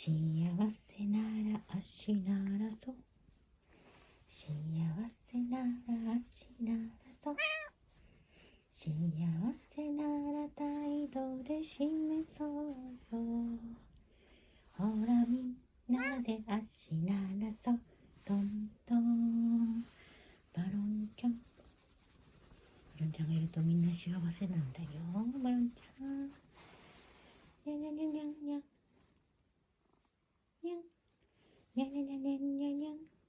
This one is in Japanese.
幸せなら足ならそう。幸せなら足ならそう。幸せなら態度で示そうよ。ほらみんなで足ならそう。トントンバロンちゃん。バロンちゃんがいるとみんな幸せなんだよ。バロンちゃん。にゃにゃにゃにゃにゃにゃにゃにゃにゃにゃにゃにゃ。